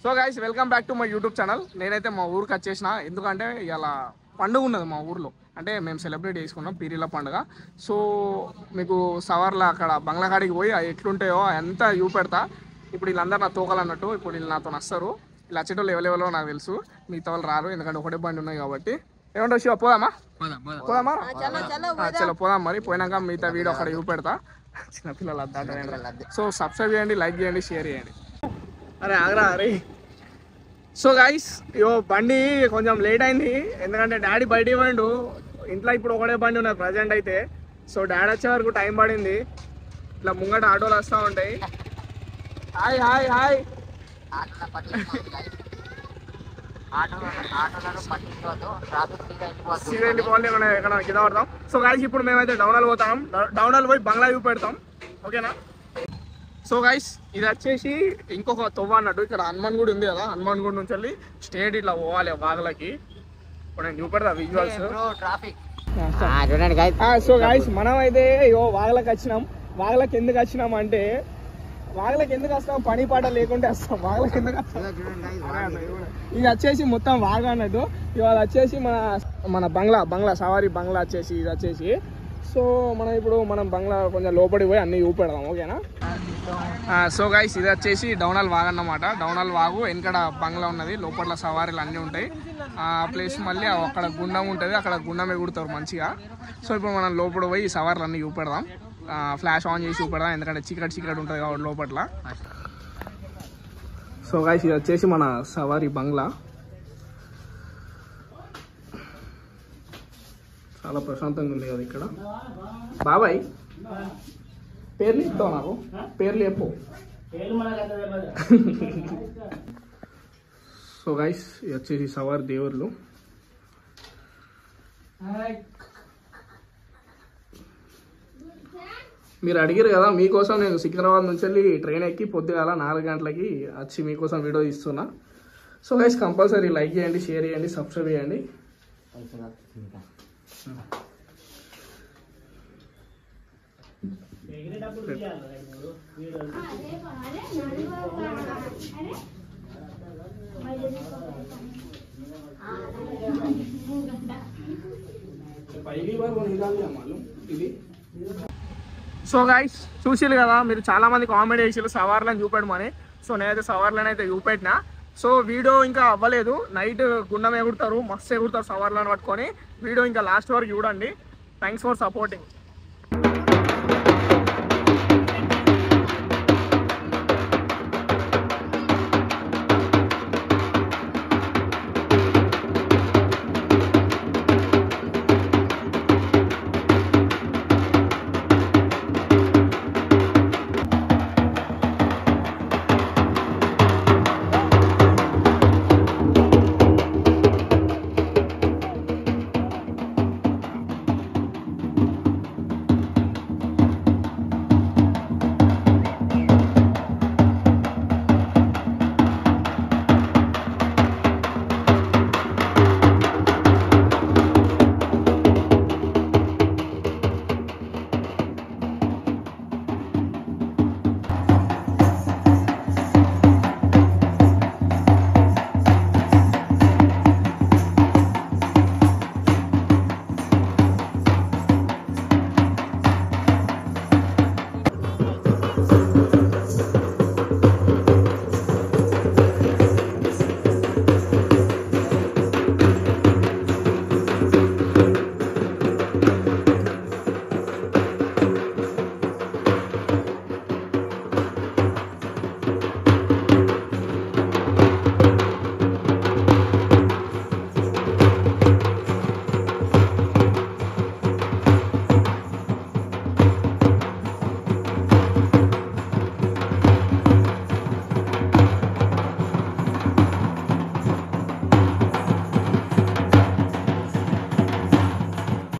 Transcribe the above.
So guys welcome back to my YouTube channel. నేనైతే మా ఊరికి వచ్చేసిన, ఎందుకంటే ఇలా పండుగ ఉన్నది మా ఊర్లో. అంటే మేము సెలబ్రేట్ చేసుకున్నాం పీరీల పండుగ. సో మీకు సవర్లో అక్కడ బంగ్లాకాడికి పోయి ఎట్లుంటాయో అంతా చూపెడతా. ఇప్పుడు వీళ్ళందరూ నా తోకలు అన్నట్టు, ఇప్పుడు వీళ్ళు నాతో వస్తారు. ఇలా వచ్చేటోళ్ళు ఎవరెవరో నాకు తెలుసు, మిగతా వాళ్ళు రారు ఎందుకంటే ఒకటే బండి ఉన్నాయి కాబట్టి. ఏమంటావు శివ, పోదామా? చలో పోదాం. మరి పోయినాక మిగతా వీడియో అక్కడ చూపెడతా. చిన్నపిల్లలు అద్దాట. సో సబ్స్క్రైబ్ చేయండి, లైక్ చేయండి, షేర్ చేయండి. అరే ఆగరా అరే. సో గైస్ బండి కొంచెం లేట్ అయింది, ఎందుకంటే డాడీ బయటికి పోయిండు. ఇంట్లో ఇప్పుడు ఒకటే బండి ఉన్నది ప్రజెంట్ అయితే. సో డాడీ వచ్చే వరకు టైం పడింది. ఇట్లా ముంగట ఆటోలు వస్తూ ఉంటాయి. Hi hi hi. ఎక్కడ కింద పడతాం. సో గైస్ ఇప్పుడు మేమైతే డౌనాలు పోతాం. డౌనాలు పోయి బంగ్లా చూపెడతాం, ఓకేనా? సో గైస్ ఇది వచ్చేసి ఇంకొక తొవ్వ అన్నట్టు. ఇక్కడ హనుమాన్ గుడి ఉంది కదా, హనుమాన్ గుడి నుంచి వెళ్ళి స్ట్రేట్ ఇట్లా పోవాలి వాగలకి. ఇప్పుడు నేను చూపెడతా విజువల్స్. సో గైస్ మనం అయితే వాగలకి వచ్చినాం. వాగలకి ఎందుకు వచ్చినాం అంటే, వాగలకి ఎందుకు వస్తాం, పని పాట లేకుంటే వస్తాం. వాగలకి ఎందుకు వస్తాం, ఇది వచ్చేసి మొత్తం వాగ అన్నట్టు. ఇవాళ వచ్చేసి మన బంగ్లా సవారీ బంగ్లా వచ్చేసి ఇది వచ్చేసి. సో మనం ఇప్పుడు బంగ్లా కొంచెం లోపలికి పోయి అన్ని చూపెడదాం, ఓకేనా? సో గైస్ ఇది వచ్చేసి డౌనాల్ వాగ్ అన్నమాట. డౌనాల్ వాగు వెనకడ బంగ్లా ఉన్నది, లోపల సవారీలు అన్నీ ఉంటాయి. ఆ ప్లేస్ మళ్ళీ అక్కడ గుండం ఉంటుంది, అక్కడ గుండం ఎగురుతారు మంచిగా. సో ఇప్పుడు మనం లోపల పోయి సవారీలు అన్నీ చూపెడదాం. ఫ్లాష్ ఆన్ చేసి చూపెడదాం, ఎందుకంటే చీకటి ఉంటుంది కాబట్టి లోపల. సో గైస్ ఇది వచ్చేసి మన సవారీ బంగ్లా. చాలా ప్రశాంతంగా ఉంది కదా ఇక్కడ. బాబాయ్ పేర్లు చెప్తావు నాకు, పేర్లు చెప్పు. సో గైస్ ఇది వచ్చేసి సవారి దేవుళ్ళు. మీరు అడిగారు కదా, మీకోసం నేను సికింద్రాబాద్ నుంచి వెళ్ళి ట్రైన్ ఎక్కి పొద్దుగాల 4 గంటలకి వచ్చి మీకోసం వీడియో ఇస్తున్నా. సో గైస్ కంపల్సరీ లైక్ చేయండి, షేర్ చేయండి, సబ్స్క్రైబ్ చేయండి. సో గైస్ చూసిరు కదా, మీరు చాలా మంది కామెంట్ చేసిరు సవార్లను చూపెట్టమని. సో నేనైతే సవార్లను అయితే చూపెట్టినా. సో వీడియో ఇంకా అవ్వలేదు, నైట్ గుండం ఎగురుతారు, మస్తు ఎగురుతారు సవార్లను పట్టుకొని. వీడియో ఇంకా లాస్ట్ వరకు చూడండి. Thanks for supporting.